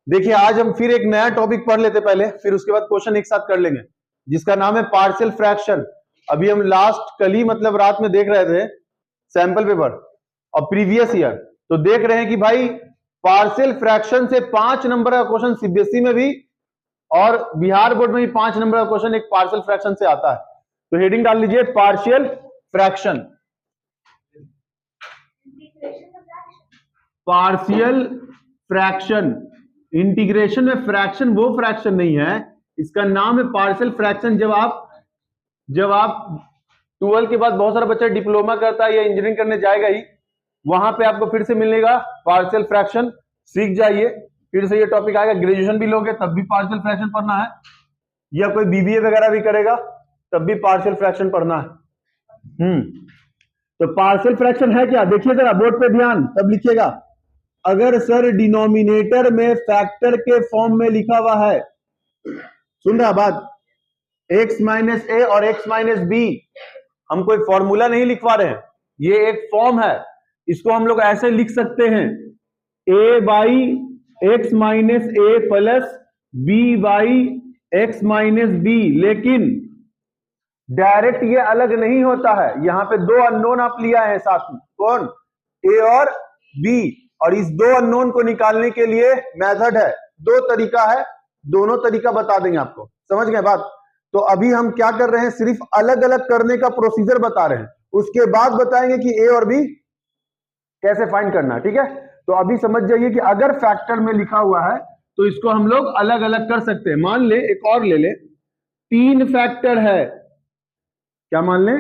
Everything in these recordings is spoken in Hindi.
देखिए आज हम फिर एक नया टॉपिक पढ़ लेते पहले, फिर उसके बाद क्वेश्चन एक साथ कर लेंगे, जिसका नाम है पार्शियल फ्रैक्शन। अभी हम लास्ट कल ही मतलब रात में देख रहे थे सैंपल पेपर और प्रीवियस ईयर, तो देख रहे हैं कि भाई पार्शियल फ्रैक्शन से 5 नंबर का क्वेश्चन सीबीएसई में भी और बिहार बोर्ड में भी 5 नंबर का क्वेश्चन एक पार्शियल फ्रैक्शन से आता है। तो हेडिंग डाल लीजिए partial fraction. Partial fraction, integration में फ्रैक्शन वो फ्रैक्शन नहीं है, इसका नाम है पार्शियल फ्रैक्शन। जब आप 12 के बाद बहुत सारा बच्चा डिप्लोमा करता है या इंजीनियरिंग करने जाएगा ही, वहां पे आपको फिर से मिलेगा पार्शियल फ्रैक्शन। सीख जाइए, फिर से ये टॉपिक आएगा। ग्रेजुएशन भी लोगे तब भी पार्शियल फ्रैक्शन पढ़ना है, या कोई बीबीए वगैरह भी करेगा तब भी पार्शियल फ्रैक्शन पढ़ना है। तो पार्शियल फ्रैक्शन है क्या, देखिए जरा बोर्ड पे ध्यान, तब लिखिएगा। अगर सर डिनोमिनेटर में फैक्टर के फॉर्म में लिखा हुआ है, सुन रहा बात, x माइनस ए और x माइनस बी, हम कोई फॉर्मूला नहीं लिखवा रहे हैं, ये एक फॉर्म है। इसको हम लोग ऐसे लिख सकते हैं a by x minus a plus b by x minus b, लेकिन डायरेक्ट ये अलग नहीं होता है। यहां पे दो अननोन आप लिया है साथ में, कौन, a और b, और इस दो अननोन को निकालने के लिए मेथड है, दो तरीका है, दोनों तरीका बता देंगे आपको, समझ गए बात। तो अभी हम क्या कर रहे हैं, सिर्फ अलग अलग करने का प्रोसीजर बता रहे हैं, उसके बाद बताएंगे कि ए और बी कैसे फाइंड करना है, ठीक है। तो अभी समझ जाइए कि अगर फैक्टर में लिखा हुआ है तो इसको हम लोग अलग अलग कर सकते हैं। मान ले, एक और ले ले, 3 फैक्टर है, क्या मान ले,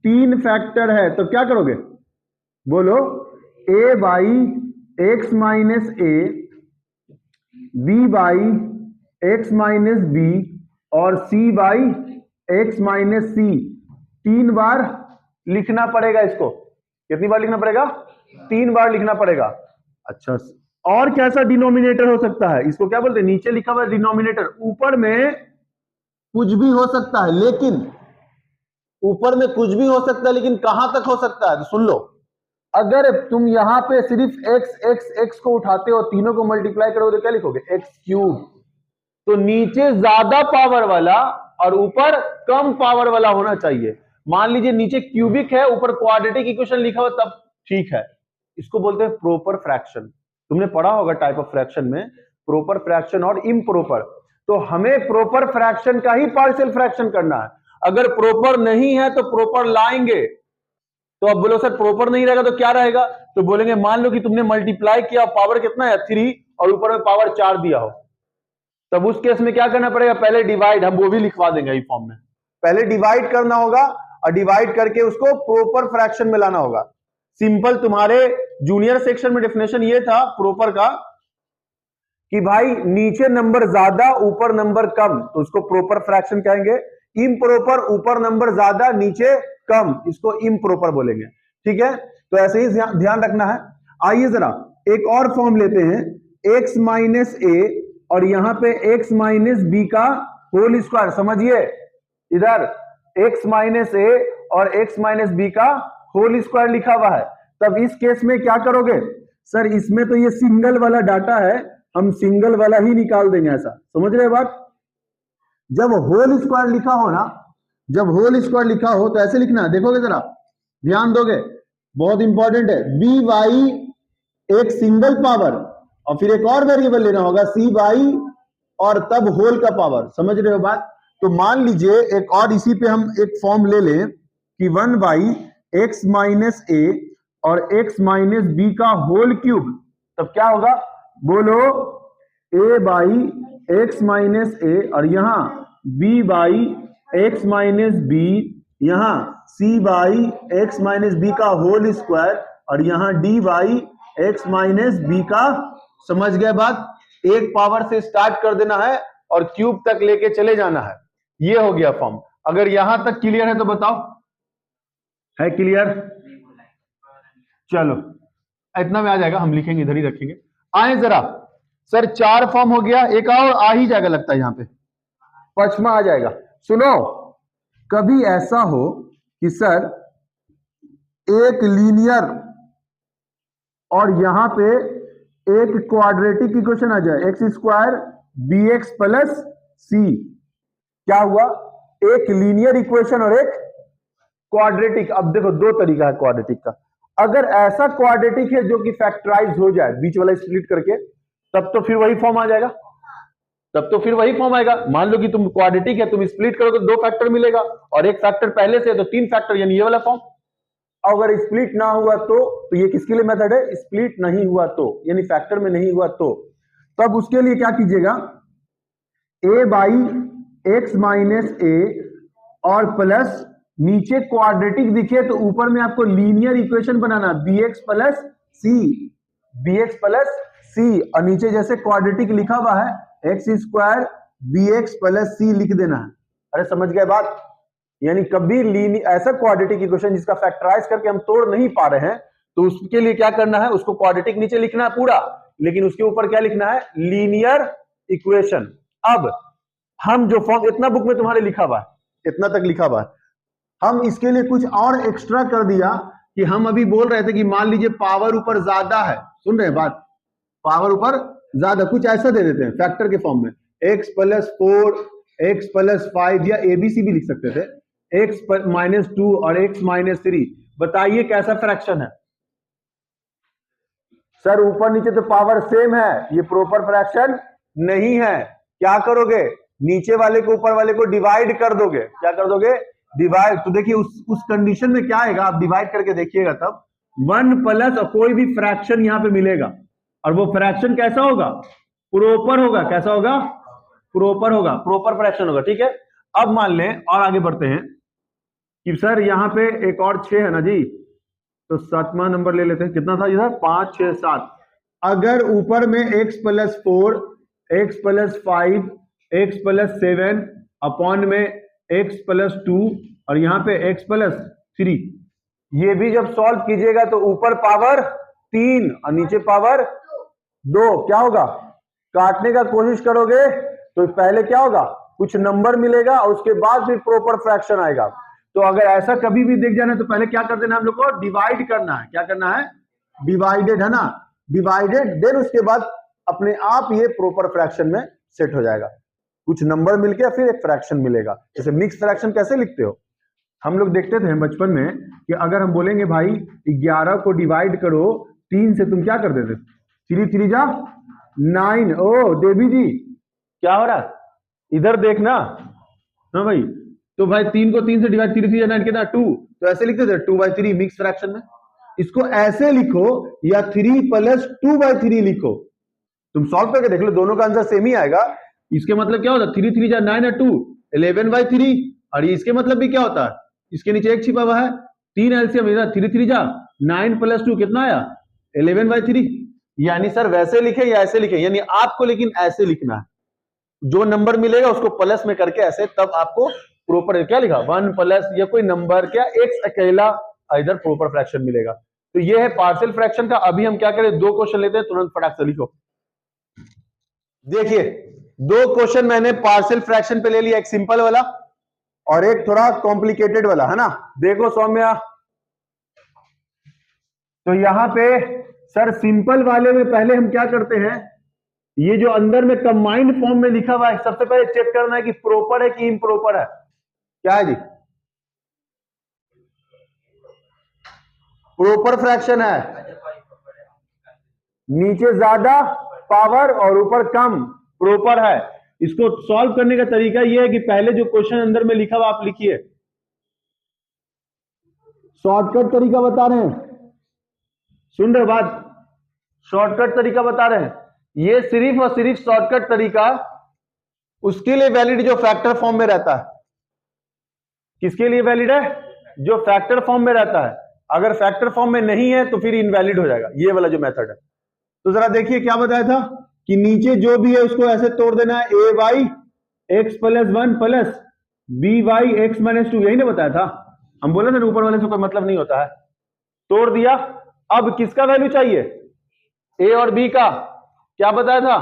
3 फैक्टर है, तो क्या करोगे, बोलो, a by x minus a, b by x minus b और c by x minus c. 3 बार लिखना पड़ेगा इसको। कितनी बार लिखना पड़ेगा, 3 बार लिखना पड़ेगा। अच्छा, और कैसा डिनोमिनेटर हो सकता है, इसको क्या बोलते हैं, नीचे लिखा हुआ डिनोमिनेटर, ऊपर में कुछ भी हो सकता है, लेकिन ऊपर में कुछ भी हो सकता है, लेकिन कहां तक हो सकता है, तो सुन लो। अगर तुम यहां पे सिर्फ x x x को उठाते हो, तीनों को मल्टीप्लाई करोगे तो क्या लिखोगे, x क्यूब। तो नीचे ज्यादा पावर वाला और ऊपर कम पावर वाला होना चाहिए। मान लीजिए नीचे क्यूबिक है, ऊपर क्वाड्रेटिक इक्वेशन लिखा हुआ, तब ठीक है। इसको बोलते हैं प्रोपर फ्रैक्शन। तुमने पढ़ा होगा टाइप ऑफ फ्रैक्शन में प्रोपर फ्रैक्शन और इम्प्रोपर। तो हमें प्रोपर फ्रैक्शन का ही पार्शियल फ्रैक्शन करना है। अगर प्रॉपर नहीं है तो प्रॉपर लाएंगे। तो अब बोलो सर प्रॉपर नहीं रहेगा तो क्या रहेगा, तो बोलेंगे मान लो कि तुमने मल्टीप्लाई किया, पावर कितना है 3 और ऊपर में पावर 4 दिया हो, तब उस केस में क्या करना पड़ेगा, पहले डिवाइड, हम वो भी लिखवा देंगे इस फॉर्म में, पहले डिवाइड करना होगा और डिवाइड करके उसको प्रॉपर फ्रैक्शन में लाना होगा। सिंपल, तुम्हारे जूनियर सेक्शन में डेफिनेशन ये था प्रॉपर का कि भाई नीचे नंबर ज्यादा ऊपर नंबर कम, तो उसको प्रॉपर फ्रैक्शन कहेंगे। इम्प्रॉपर, ऊपर नंबर ज्यादा नीचे कम, इसको इम्प्रॉपर बोलेंगे, ठीक है। तो ऐसे ही ध्यान रखना है। आइए जरा एक और फॉर्म लेते हैं, x माइनस ए और यहां पे x माइनस बी का होल स्क्वायर। समझिए इधर x माइनस ए और x माइनस बी का होल स्क्वायर लिखा हुआ है। तब इस केस में क्या करोगे, सर इसमें तो ये सिंगल वाला डाटा है, हम सिंगल वाला ही निकाल देंगे, ऐसा समझ रहे बात। जब होल स्क्वायर लिखा हो ना, जब होल स्क्वायर लिखा हो तो ऐसे लिखना है, देखोगे जरा ध्यान दोगे, बहुत इंपॉर्टेंट है। बी वाई एक सिंगल पावर और फिर एक और वेरिएबल लेना होगा सी बाई और तब होल का पावर, समझ रहे हो बात। तो मान लीजिए एक और इसी पे हम एक फॉर्म ले लें कि 1 बाई एक्स माइनस ए और एक्स माइनस बी का होल क्यूब, तब क्या होगा, बोलो, ए बाई एक्स माइनस ए और यहां b by x minus b, यहां c by x minus b का होल स्क्वायर और यहां d by x minus b का, समझ गए बात। एक पावर से स्टार्ट कर देना है और क्यूब तक लेके चले जाना है। ये हो गया फॉर्म। अगर यहां तक क्लियर है तो बताओ, है क्लियर, चलो इतना में आ जाएगा, हम लिखेंगे इधर ही रखेंगे। आए जरा, सर 4 फॉर्म हो गया, एक और आ ही जाएगा लगता है, यहां पे 5वां आ जाएगा। सुनो, कभी ऐसा हो कि सर एक लीनियर और यहां पे एक क्वाड्रेटिक इक्वेशन आ जाए, X square B X plus C, क्या हुआ, एक लीनियर इक्वेशन और एक क्वाड्रेटिक। अब देखो दो तरीका है क्वाड्रेटिक का, अगर ऐसा क्वाड्रेटिक है जो कि फैक्टराइज हो जाए बीच वाला स्प्लिट करके, तब तो फिर वही फॉर्म आ जाएगा, तब तो फिर वही फॉर्म आएगा। मान लो कि तुम क्वाड्रेटिक है, तुम स्प्लिट करोगे तो 2 फैक्टर मिलेगा और एक फैक्टर पहले से है तो 3 फैक्टर, यानी ये वाला फॉर्म। अगर स्प्लिट ना हुआ तो ये किसके लिए मेथड है, स्प्लिट नहीं हुआ तो, यानी फैक्टर में नहीं हुआ तो, तब उसके लिए क्या कीजिएगा, a बाई एक्स माइनस ए और प्लस नीचे क्वाड्रेटिक दिखे तो ऊपर में आपको लीनियर इक्वेशन बनाना B X plus C, B X plus C, और नीचे जैसे क्वाड्रेटिक लिखा हुआ है X square B X plus C लिख देना है। अरे समझ गए बात, यानी कभी ऐसा क्वाड्रेटिक इक्वेशन जिसका फैक्टराइज करके हम तोड़ नहीं पा रहे हैं, तो उसके लिए क्या करना है, उसको क्वाड्रेटिक नीचे लिखना है पूरा, लेकिन उसके ऊपर क्या लिखना है, लीनियर इक्वेशन। अब हम जो फॉर्म इतना बुक में तुम्हारे लिखा हुआ है, इतना तक लिखा हुआ है, हम इसके लिए कुछ और एक्स्ट्रा कर दिया कि हम अभी बोल रहे थे कि मान लीजिए पावर ऊपर ज्यादा है, सुन रहे हैं बात, पावर ऊपर ज्यादा, कुछ ऐसा दे देते हैं फैक्टर के फॉर्म में, x प्लस 4 x प्लस 5 या एबीसी भी लिख सकते थे, x माइनस 2 और x माइनस 3। बताइए कैसा फ्रैक्शन है सर, ऊपर नीचे तो पावर सेम है, ये प्रॉपर फ्रैक्शन नहीं है। क्या करोगे, नीचे वाले को ऊपर वाले को डिवाइड कर दोगे, क्या कर दोगे, डिवाइड। तो देखिए उस कंडीशन में क्या आएगा, आप डिवाइड करके देखिएगा तब 1 प्लस और कोई भी फ्रैक्शन यहां पे मिलेगा, और वो फ्रैक्शन कैसा होगा, प्रॉपर होगा, कैसा होगा, प्रॉपर होगा, प्रॉपर फ्रैक्शन होगा, ठीक है। अब मान लें और आगे बढ़ते हैं कि सर यहां पे एक और 6 है ना जी, तो 7वां नंबर ले लेते हैं, कितना था इधर, 5 6 7। अगर ऊपर में x plus 4 x plus 5 x plus 7 upon में x प्लस 2 और यहां पे x प्लस 3, ये भी जब सॉल्व कीजिएगा तो ऊपर पावर 3 और नीचे पावर 2, क्या होगा, काटने का कोशिश करोगे तो पहले क्या होगा, कुछ नंबर मिलेगा और उसके बाद फिर प्रॉपर फ्रैक्शन आएगा। तो अगर ऐसा कभी भी दिख जाना तो पहले क्या कर देना, हम लोग को डिवाइड करना है, क्या करना है, डिवाइडेड, है ना, डिवाइडेड, देन उसके बाद अपने आप ये प्रॉपर फ्रैक्शन में सेट हो जाएगा, कुछ नंबर मिलके फिर एक फ्रैक्शन मिलेगा। जैसे मिक्स फ्रैक्शन कैसे लिखते हो, हम लोग देखते थे बचपन में कि अगर हम बोलेंगे भाई 11 को डिवाइड करो 3 से, तुम क्या कर देते, 3 3 जा 9। ओ देवी जी क्या हो रहा है, इधर देखना, हाँ भाई, तो भाई 3 को 3 से डिवाइड, 3 3 9 कितना 2, तो ऐसे लिखते थे 2/3 मिक्स फ्रैक्शन में। इसको ऐसे लिखो या 3 प्लस 2/3 लिखो, तुम सॉल्व करके देख लो, दोनों का आंसर सेम ही आएगा। इसके मतलब क्या होता है, 3 3 जा 9 और 2 11/3, और इसके मतलब भी क्या होता है, इसके नीचे एक छिपा हुआ है, 3 एलसीएम, 3 3 जा 9 प्लस 2 कितना आया 11/3। यानी सर वैसे लिखे या ऐसे लिखे, यानी आपको लेकिन ऐसे लिखना है, जो नंबर मिलेगा उसको प्लस में करके ऐसे, तब आपको प्रॉपर क्या लिखा 1 प्लस या कोई नंबर क्या x अकेला इधर प्रॉपर फ्रैक्शन मिलेगा। तो ये है पार्शियल फ्रैक्शन का। अभी हम क्या करें, 2 क्वेश्चन लेते हैं, तुरंत फटाक से लिखो। देखिए 2 क्वेश्चन मैंने पार्शियल फ्रैक्शन पे ले लिया, एक सिंपल वाला और एक थोड़ा कॉम्प्लिकेटेड वाला, है ना। देखो सौम्या, तो यहां पे सर सिंपल वाले में पहले हम क्या करते हैं, ये जो अंदर में कंबाइंड फॉर्म में लिखा हुआ है, सबसे पहले चेक करना है कि प्रॉपर है कि इम्प्रॉपर है। क्या है जी, प्रॉपर फ्रैक्शन है, नीचे ज्यादा पावर और ऊपर कम, प्रॉपर है। इसको सॉल्व करने का तरीका यह है कि पहले जो क्वेश्चन अंदर में लिखा हुआ आप लिखिए, शॉर्टकट तरीका बता रहे हैं, सुन रहे बात, शॉर्टकट तरीका बता रहे हैं। ये सिर्फ और सिर्फ शॉर्टकट तरीका उसके लिए वैलिड जो फैक्टर फॉर्म में रहता है। किसके लिए वैलिड है, जो फैक्टर फॉर्म में रहता है। अगर फैक्टर फॉर्म में नहीं है तो फिर इनवैलिड हो जाएगा, ये वाला जो मेथड है। तो जरा देखिए क्या बताया था कि नीचे जो भी है उसको ऐसे तोड़ देना है, A Y X plus 1 plus B Y X minus 2, यही ना बताया था, हम बोले थे ना ऊपर वाले से कोई मतलब नहीं होता है, तोड़ दिया। अब किसका वैल्यू चाहिए, ए और बी का, क्या बताया था,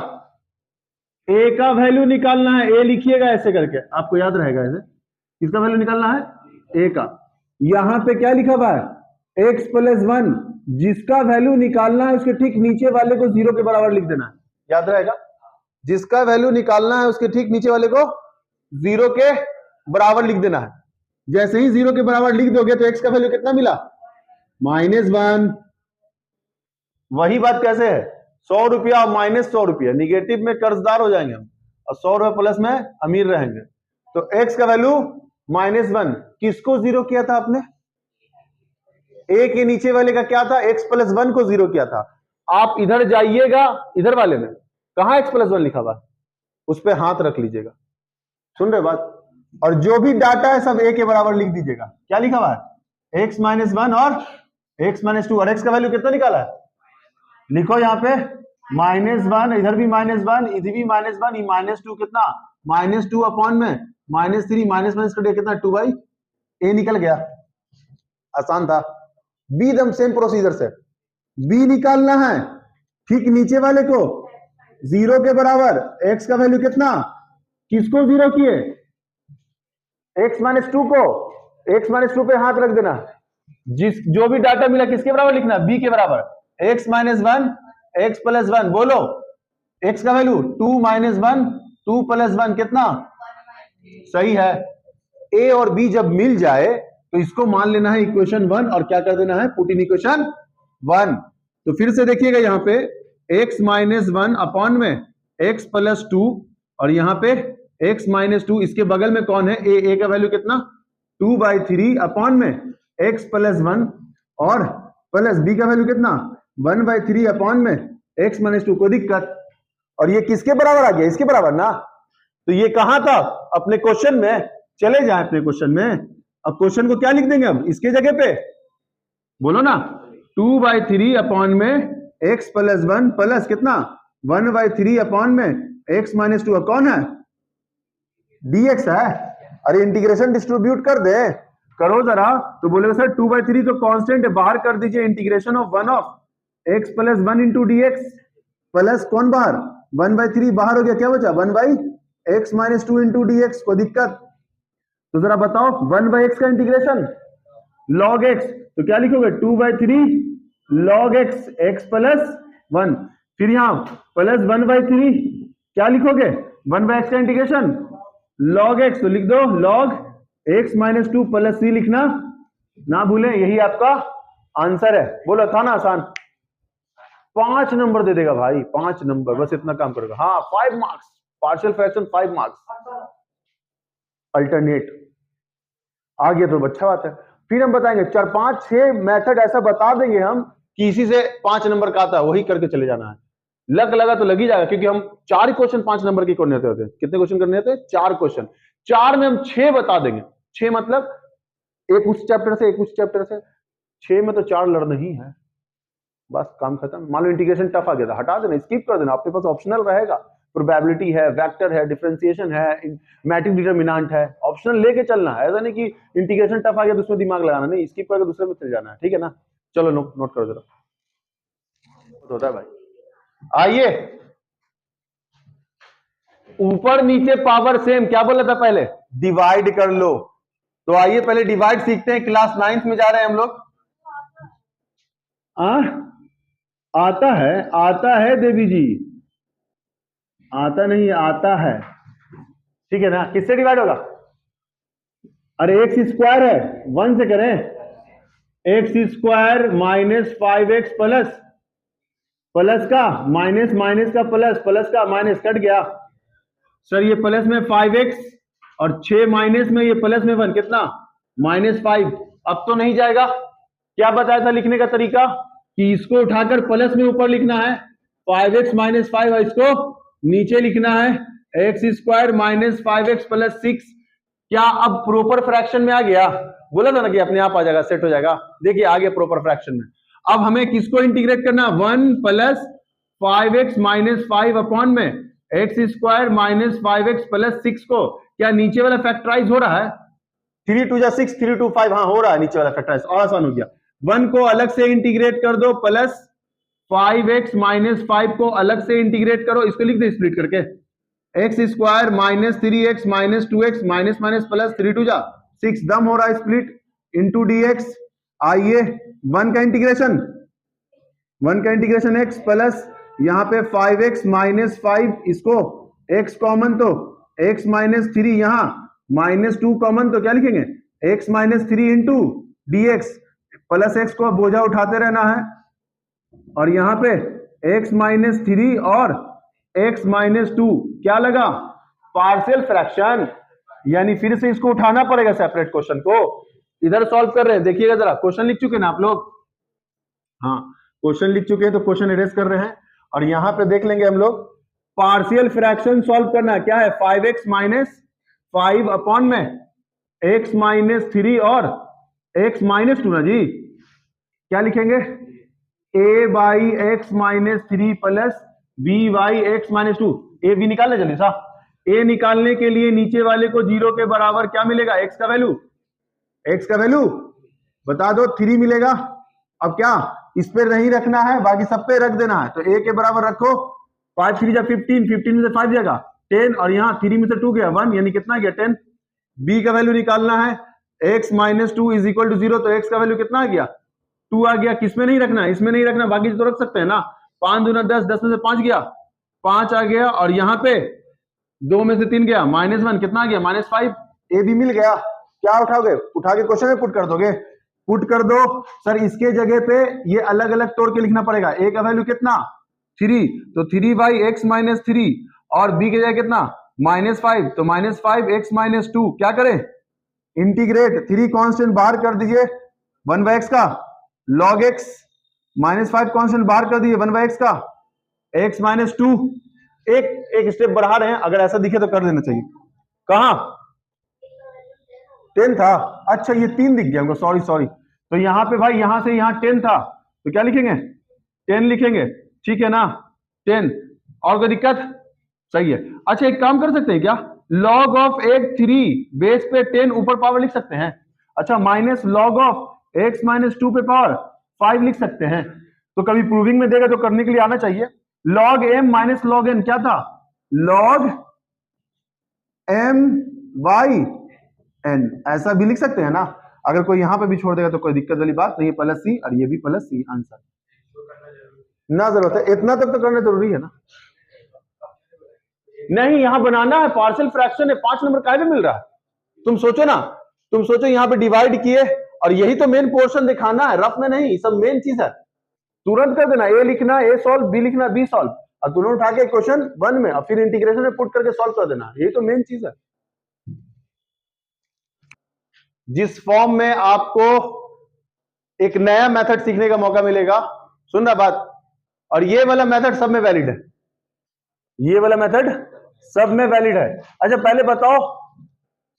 ए का वैल्यू निकालना है, ए लिखिएगा ऐसे करके, आपको याद रहेगा ऐसे, किसका वैल्यू निकालना है, ए का। यहां पे क्या लिखा हुआ है, एक्स प्लस 1 जिसका वैल्यू निकालना है उसके ठीक नीचे वाले को 0 के बराबर लिख देना है, याद रहेगा। जिसका वैल्यू निकालना है उसके ठीक नीचे वाले को 0 के बराबर लिख देना है। जैसे ही 0 के बराबर लिख दोगे तो x का वैल्यू कितना मिला, -1। वही बात कैसे है, 100 रुपया और -100 रुपया, निगेटिव में कर्जदार हो जाएंगे हम और 100 रुपया प्लस में अमीर रहेंगे। तो x का वैल्यू -1, किसको 0 किया था आपने, a के नीचे वाले का क्या था, x + 1 को 0 किया था। आप इधर जाइएगा, इधर वाले में कहां x + 1 लिखा हुआ, उस पर हाथ रख लीजिएगा, सुन रहे बात, और जो भी डाटा है सब a के बराबर लिख दीजिएगा। क्या लिखा हुआ है, x - 1 और x - 2, और x का वैल्यू कितना निकाला है, लिखो यहाँ पे -1, इधर भी -1, इधर भी -1, ये -2 कितना, -2 अपॉन में -3, माइनस कर दिया कितना, 2/a निकल गया। आसान था। बी दम सेम प्रोसीजर से b निकालना है, ठीक नीचे वाले को 0 के बराबर, x का वैल्यू कितना, किसको 0 किए, x - 2 को, x - 2 पे हाथ रख देना, जो भी डाटा मिला किसके बराबर लिखना, b के बराबर, x - 1 x + 1, बोलो x का वैल्यू 2 - 1 2 + 1 कितना, सही है। a और b जब मिल जाए तो इसको मान लेना है इक्वेशन 1 और क्या कर देना है, पुट इन इक्वेशन 1। तो फिर से देखिएगा यहाँ पे x - 1 अपॉन में x + 2 और यहाँ पे x - 2, इसके बगल में कौन है, a का वैल्यू कितना, 2/3 अपॉन में x + 1 और प्लस b का वैल्यू कितना, 1/3 अपॉन में x - 2, कोई दिक्कत, और ये किसके बराबर आ गया, इसके बराबर ना। तो ये कहां था, अपने क्वेश्चन में, चले जाए अपने क्वेश्चन में। अब क्वेश्चन को क्या लिख देंगे अब इसके जगह पे, बोलो ना, 2/3 अपॉन में x + 1 प्लस कितना, 1/3 अपॉन में x - 2, कौन है, dx है। अरे इंटीग्रेशन डिस्ट्रीब्यूट कर दे, करो जरा, तो बोलेगा सर 2/3 तो कांस्टेंट है, बाहर कर दीजिए, integration of 1 of x + 1 * dx plus कौन बाहर, 1/3 बाहर हो गया, क्या बचा, 1/x - 2 * dx, को दिक्कत। तो जरा बताओ 1/x का इंटीग्रेशन log x, तो क्या लिखोगे, 2/3 log x, x + 1, फिर यहां प्लस 1/3 क्या लिखोगे, 1/x का इंटीग्रेशन log x, तो लिख दो log x - 2 + c, लिखना ना भूलें, यही आपका आंसर है। बोलो था ना आसान, 5 नंबर दे देगा भाई, 5 नंबर, बस इतना काम करेगा। हाँ 5 marks, partial fraction 5 marks, alternate आ गया तो अच्छा बात है। फिर हम बताएंगे 4, 5, 6 मेथड ऐसा बता देंगे हम कि इसी से 5 नंबर का आता है, वही करके चले जाना है। लग लगा तो लग ही जाएगा, क्योंकि हम 4 क्वेश्चन 5 नंबर के करने होते हैं। कितने क्वेश्चन करने होते हैं, 4 क्वेश्चन, 4 में हम 6 बता देंगे। 6 मतलब एक उस चैप्टर से, एक उस चैप्टर से, 6 में तो 4 लड़ना ही है, बस काम खत्म। मान लो इंटीग्रेशन टफ आ गया था, हटा देना, स्किप कर देना, आपके पास ऑप्शनल रहेगा, प्रोबेबिलिटी है, वेक्टर है, डिफरेंशिएशन है, मैट्रिक्स डिटरमिनेंट है, ऑप्शनल लेके चलना है। ऐसा नहीं कि इंटीग्रेशन टफ आ गया तो उसमें दिमाग लगाना नहीं, स्किप करके दूसरे में चल जाना है, ठीक है ना। चलो नोट करो जरा, होता है भाई। आइए, ऊपर नीचे पावर सेम, क्या बोला था पहले, डिवाइड कर लो। तो आइए पहले डिवाइड सीखते हैं, क्लास 9th में जा रहे हैं हम लोग। आता है देवी जी, आता नहीं, आता है, ठीक है ना। किससे डिवाइड होगा, अरे x² है, 1 से करें, x² - 5x प्लस का माइनस, माइनस का प्लस, प्लस का माइनस, कट गया सर, ये प्लस में 5x और 6 माइनस में, ये प्लस में 1, कितना, -5। अब तो नहीं जाएगा, क्या बताया था लिखने का तरीका, कि इसको उठाकर प्लस में ऊपर लिखना है, 5x - 5, और इसको नीचे लिखना है, x² - 5x + 6। क्या अब प्रॉपर फ्रैक्शन में आ गया, बोला था ना कि अपने आप आ जाएगा, सेट हो जाएगा। देखिए आ गया प्रॉपर फ्रैक्शन में। अब हमें किसको इंटीग्रेट करना, 1 + 5x - 5 अपॉन में x² - 5x + 6 को, क्या नीचे वाला फैक्टराइज हो रहा है, 3 × 2 = 6, 3 × 2 = 5, हाँ हो रहा है नीचे वाला फैक्टराइज, और आसान हो गया। 1 को अलग से इंटीग्रेट कर दो, प्लस 5x - 5 को अलग से इंटीग्रेट करो, इसको लिख दे स्प्लिट करके, x² - 3x - 2x minus minus plus, 3 × 2 = 6, दम हो रहा है स्प्लिट, इंटू dx। आइए 1 का इंटीग्रेशन, 1 का इंटीग्रेशन x प्लस यहाँ पे 5x माइनस 5, इसको x कॉमन तो x माइनस 3, यहाँ माइनस 2 कॉमन तो क्या लिखेंगे x minus 3 into dx plus x को बोझा उठाते रहना है, और यहाँ पे x माइनस 3 और x माइनस 2 क्या लगा पार्शियल फ्रैक्शन, यानी फिर से इसको उठाना पड़ेगा सेपरेट क्वेश्चन को। इधर सॉल्व कर रहे हैं, देखिएगा जरा, क्वेश्चन लिख चुके ना आप लोग, हाँ क्वेश्चन लिख चुके हैं तो क्वेश्चन एरेज कर रहे हैं, और यहां पे देख लेंगे हम लोग पार्शियल फ्रैक्शन सॉल्व करना है। क्या है 5x माइनस 5 अपॉन में x माइनस 3 और x माइनस 2 ना जी, क्या लिखेंगे a by x minus 3 plus b by x minus 2। A b निकालने जल्दी सा, a निकालने के लिए नीचे वाले को 0 के बराबर क्या मिलेगा x का वैल्यू बता दो 3 मिलेगा। अब क्या इस पे नहीं रखना है, बाकी सब पे रख देना है, तो a के बराबर रखो, 5 3 जा 15, 15 में से 5 जाएगा 10, और यहाँ 3 में से 2 गया 1, यानी कितना गया 10। b का वैल्यू निकालना है, x minus 2 is equal to 0, तो x का वैल्यू कितना आ गया 2 आ गया। किसमें नहीं रखना है, इसमें नहीं रखना, बाकी तो रख सकते हैं ना, 5 दूना 10, 10 में से 5 गया 5 आ गया, और यहाँ पे 2 में से 3 गया -1, कितना आ गया -5। ए बी मिल गया। क्या उठाओगे, उठा के क्वेश्चन में पुट कर दोगे, पुट कर दो सर, इसके जगह पे ये अलग अलग तोड़ के लिखना पड़ेगा। ए का वैल्यू कितना 3, तो 3 बाई एक्स माइनस 3, और बी के जगह कितना -5, तो -5 एक्स माइनस 2, क्या करें इंटीग्रेट, 3 कांस्टेंट बाहर कर दीजिए 1 बाई एक्स का log x, -5 कांस्टेंट बाहर कर दीजिए 1 बाई एक्स का x माइनस 2। एक स्टेप बढ़ा रहे हैं, अगर ऐसा दिखे तो कर देना चाहिए। कहां 10 था, अच्छा ये 3 दिख गया हमको, सॉरी, तो यहाँ पे भाई यहाँ से यहाँ 10 था, तो क्या लिखेंगे 10 लिखेंगे, ठीक है ना 10, और कोई दिक्कत, सही है। अच्छा एक काम कर सकते हैं क्या, log ऑफ एक 3 बेस पे 10 ऊपर पावर लिख सकते हैं, अच्छा minus log of x minus 2 पे पावर 5 लिख सकते हैं। तो कभी प्रूविंग में देगा तो करने के लिए आना चाहिए। log m minus log n क्या था log m बाई n, ऐसा भी लिख सकते हैं ना, अगर कोई यहां पे भी छोड़ देगा तो कोई दिक्कत वाली बात नहीं है, प्लस सी, और ये भी प्लस सी आंसर ना, जरूरत है इतना तक तो करना जरूरी है ना, नहीं यहां बनाना है, पार्शियल फ्रैक्शन है, 5 नंबर काहे पे मिल रहा है, तुम सोचो ना, तुम सोचो यहाँ पे डिवाइड किए, और यही तो मेन पोर्शन दिखाना है, रफ में नहीं, सब मेन चीज है, तुरंत कर देना, ए लिखना ए सॉल्व, बी लिखना बी सॉल्व, और तुरंत उठा के क्वेश्चन 1 में और फिर इंटीग्रेशन में पुट करके सॉल्व कर देना, यही तो मेन चीज है। जिस फॉर्म में आपको एक नया मेथड सीखने का मौका मिलेगा, सुन रहा बात, और ये वाला मेथड सब में वैलिड है, ये वाला मेथड सब में वैलिड है। अच्छा पहले बताओ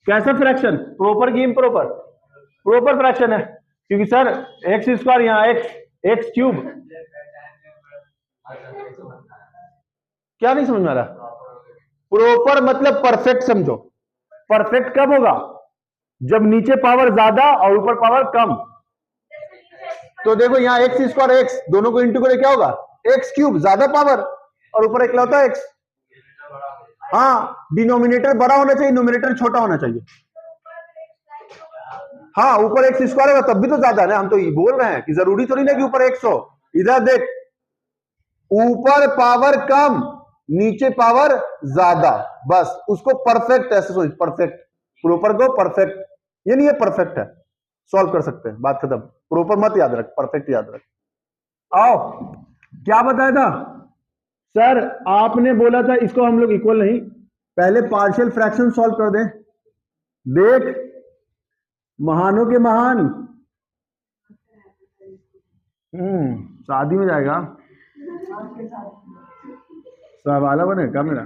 कैसा फ्रैक्शन, प्रोपर की इम्प्रोपर, प्रोपर फ्रैक्शन है, क्योंकि सर एक्स स्क्वायर यहाँ एक्स क्यूब, क्या नहीं समझ में आ रहा, प्रॉपर मतलब परफेक्ट समझो, परफेक्ट कब होगा जब नीचे पावर ज्यादा और ऊपर पावर कम, तो देखो यहाँ एक्स स्क्वायर एक्स, दोनों को इंटू करे क्या होगा एक्स क्यूब, ज्यादा पावर और ऊपर एक होता है एक्स, हाँ डिनोमिनेटर बड़ा होना चाहिए, न्यूमरेटर छोटा होना चाहिए, हाँ ऊपर एक्स स्क्वायर होगा तब भी तो ज्यादा है ना, हम तो ये बोल रहे हैं कि जरूरी थोड़ी ना कि ऊपर एक्स हो, इधर देख ऊपर पावर कम नीचे पावर ज्यादा, बस उसको परफेक्ट ऐसे सोच, परफेक्ट, प्रॉपर को परफेक्ट, ये नहीं है परफेक्ट है, सॉल्व कर सकते हैं, बात खत्म, प्रॉपर मत याद रख, परफेक्ट याद रख। आओ क्या बताया था सर, आपने बोला था इसको हम लोग इक्वल नहीं, पहले पार्शियल फ्रैक्शन सॉल्व कर दें, देख महानों के महान, शादी में जाएगा सब वाला बनेगा मेरा,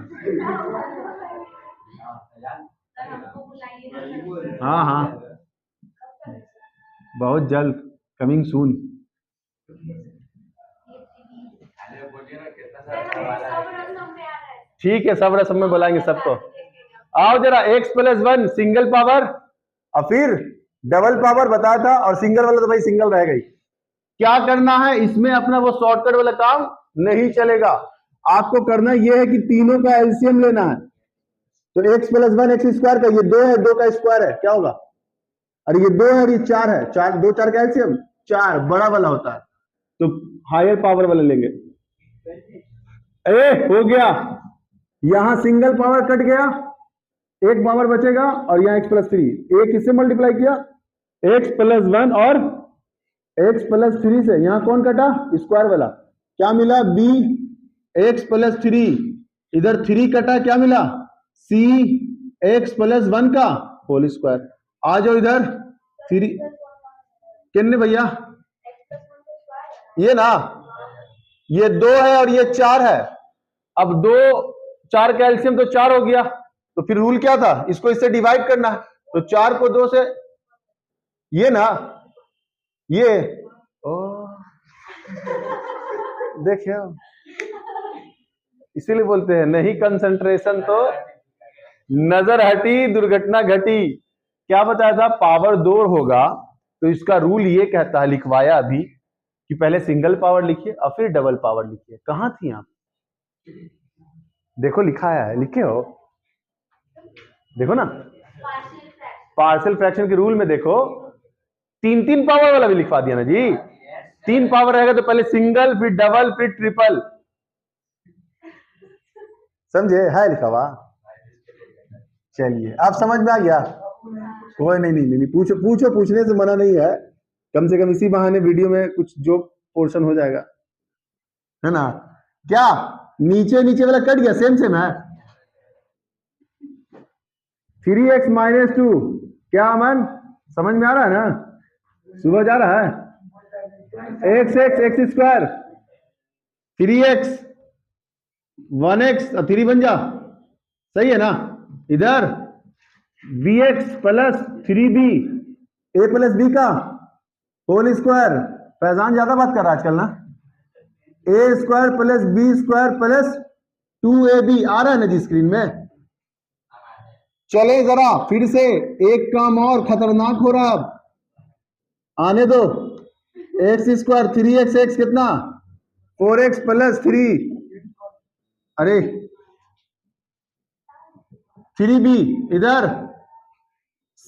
हाँ बहुत जल्द, कमिंग सून, ठीक है सब रसम में बुलाएंगे सबको। आओ जरा x प्लस 1 सिंगल पावर और फिर डबल पावर बताया था, और सिंगल वाला तो भाई सिंगल रहेगा ही, क्या करना है इसमें अपना वो शॉर्टकट वाला काम नहीं चलेगा, आपको करना यह है कि तीनों का एलसीएम लेना है, तो x प्लस 1 एक्स स्क्वायर का, ये 2 है, 2 का स्क्वायर है क्या होगा, अरे ये 2 है और ये 4 है, 4 2 4 का एलसीएम 4 बड़ा वाला होता है, तो हायर पावर वाले लेंगे। हो गया, यहां सिंगल पावर कट गया, एक पावर बचेगा और यहां x+3, एक किससे मल्टीप्लाई किया, x+1 और x+3 से। यहां कौन कटा, स्क्वायर वाला, क्या मिला b x+3, इधर 3 कटा, क्या मिला c x+1 का होल स्क्वायर। आ जाओ इधर 3 कितने भैया, ये ना, ये 2 है और ये 4 है। अब 2 4 का एलसीएम तो 4 हो गया, तो फिर रूल क्या था, इसको इससे डिवाइड करना है, तो 4 को 2 से, ये ना, ये देखिए, इसीलिए बोलते हैं नहीं कंसंट्रेशन तो नजर हटी दुर्घटना घटी। क्या बताया था, पावर 2 होगा, तो इसका रूल ये कहता है, लिखवाया अभी, कि पहले सिंगल पावर लिखिए और फिर डबल पावर लिखिए। कहां थी आप, देखो लिखा है, लिखे हो, देखो ना, पार्शियल फ्रैक्शन के रूल में देखो 3 पावर वाला भी लिखवा दिया ना जी। 3 पावर रहेगा तो पहले सिंगल, फिर डबल, फिर ट्रिपल, समझे, है लिखा हुआ। चलिए आप समझ में आ गया, कोई नहीं, पूछो पूछो, पूछने से मना नहीं है, कम से कम इसी बहाने वीडियो में कुछ जो पोर्शन हो जाएगा, है ना। क्या नीचे नीचे वाला कट गया, सेम सेम है। 3x-2 क्या अमन, समझ में आ रहा है ना, सुबह जा रहा है, x² 3x 1x 3 बन जा, सही है ना। इधर bx+3b a+b का होल स्क्वायर, फैजान ज्यादा बात कर रहा है आजकल ना, a² + b² + 2ab आ रहा है ना जी स्क्रीन में। चले जरा फिर से, एक काम और खतरनाक हो रहा, अब आने दो, x² 3x कितना 4x + 3, अरे 3b, इधर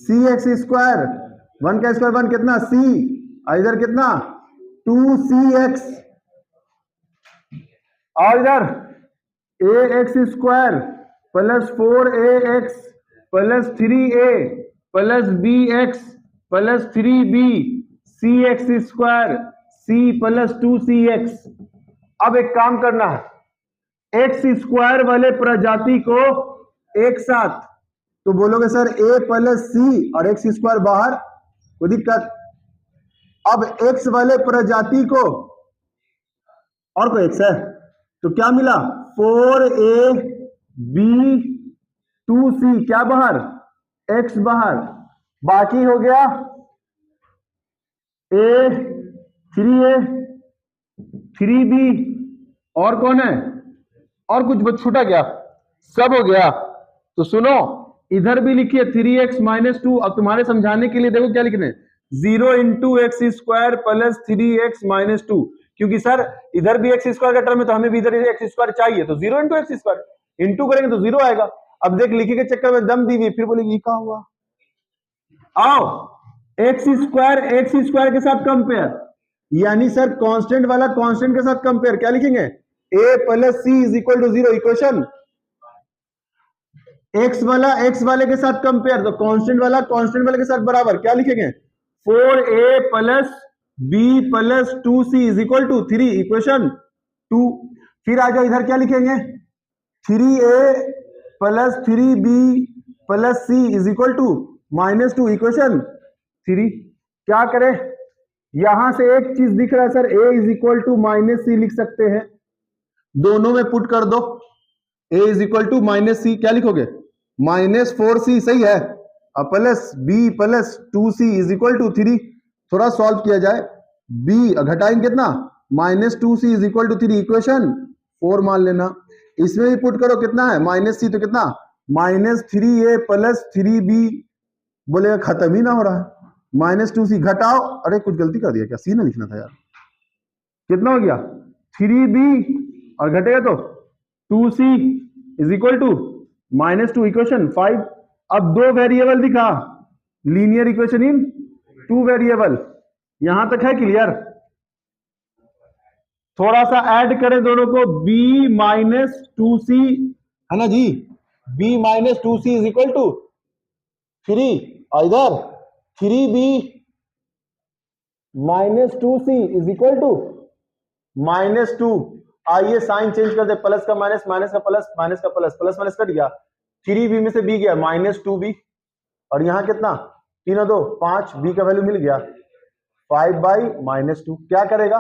cx², 1 का स्क्वायर 1 कितना c, इधर कितना 2cx, और इधर ax² + 4ax + 3a + bx + 3b cx² c + 2cx। अब एक काम करना है, x² वाले प्रजाति को एक साथ, तो बोलोगे सर a + c और x² बाहर, कोई दिक्कत। अब x वाले प्रजाति को, और कोई x है, तो क्या मिला 4ab 2c, क्या बाहर, x बाहर, बाकी हो गया a 3a 3b, और कौन है, और कुछ छूटा क्या, सब हो गया। तो सुनो, इधर भी लिखिए 3x-2, अब तुम्हारे समझाने के लिए देखो क्या लिखने, 0 × x² + 3x-2, क्योंकि सर इधर भी x² का टर्म है तो हमें भी इधर x² चाहिए, तो 0 × x², इंटू करेंगे तो 0 आएगा। अब देख लिखे के चक्कर में दम दी हुई, फिर बोलेगी क्या हुआ, आओ x² के साथ कंपेयर, यानी सर कांस्टेंट वाला कांस्टेंट के साथ कंपेयर, क्या लिखेंगे, a + c = 0, इक्वेशन। x वाला x वाले के साथ कंपेयर, तो कांस्टेंट वाला कांस्टेंट वाले के साथ बराबर, क्या लिखेंगे 4a + b + 2c = 3, इक्वेशन 2। फिर आ जाओ इधर, क्या लिखेंगे 3a + 3b + c = -2, इक्वेशन 3। क्या करें, यहां से एक चीज दिख रहा है सर, a = -c लिख सकते हैं, दोनों में पुट कर दो, a = -c, क्या लिखोगे -4c, सही है, प्लस b + 2c = 3। थोड़ा सॉल्व किया जाए, b घटाएंगे कितना -2c = 3, इक्वेशन 4 मान लेना। इसमें भी पुट करो, कितना है -c, तो कितना -3a + 3b, बोलेगा खत्म ही ना हो रहा है, -2c घटाओ, अरे कुछ गलती कर दिया क्या, c ना लिखना था यार, कितना हो गया 3b और घटेगा तो 2c = -2, इक्वेशन 5। अब 2 वेरिएबल दिखा, लीनियर इक्वेशन इन 2 वेरिएबल, यहां तक है क्लियर। थोड़ा सा ऐड करें दोनों को, b माइनस टू सी, है ना जी, b minus two c is equal to 3, और इधर 3b minus two c is equal to -2। आइए साइन चेंज कर दे, प्लस का माइनस, माइनस का प्लस, माइनस का प्लस, प्लस माइनस कट गया, 3b में से b गया -2b, और यहां कितना, 3 और 2 5, b का वैल्यू मिल गया 5/-2। क्या करेगा,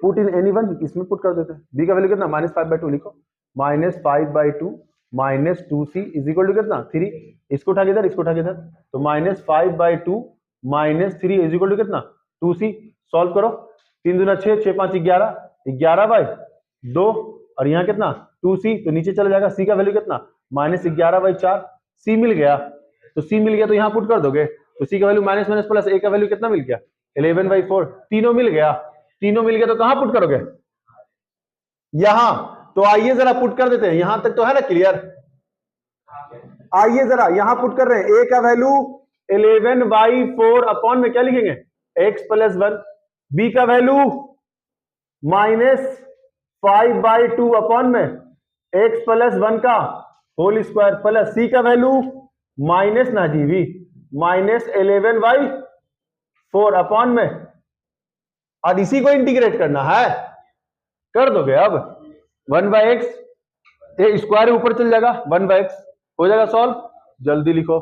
पुट इन एनीवन, इसमें पुट कर देते हैं, b का वैल्यू कितना, -5/2 लिखो, -5/2 -2c इज इक्वल टू कितना 3, इसको उठा के इधर, इसको उठा के इधर, तो -5/2 -3 इज इक्वल टू कितना 2c। सॉल्व करो, 3 दूना 6, 6 5 11, 11/2, और यहाँ कितना 2c, तो नीचे चला जाएगा, c का वैल्यू कितना -11/4, c मिल गया, तो c मिल गया तो यहाँ पुट कर दोगे, तो c का value minus minus plus, a का वैल्यू कितना मिल गया 11/4, तीनों मिल गया, तीनों मिल गया, तो कहां पुट करोगे, यहां। तो आइए जरा पुट कर देते हैं, यहां तक तो है ना क्लियर। आइए जरा यहां पुट कर रहे हैं, a का वैल्यू 11/4 अपॉन में क्या लिखेंगे x + 1, b का वैल्यू -5/2 अपॉन में x + 1 का होल स्क्वायर, प्लस c का वैल्यू माइनस ना जी भी -11/4 अपॉन में, और इसी को इंटीग्रेट करना है, कर दोगे अब 1/x, स्क्वायर ऊपर चल जाएगा, 1/x हो जाएगा सॉल्व, जल्दी लिखो।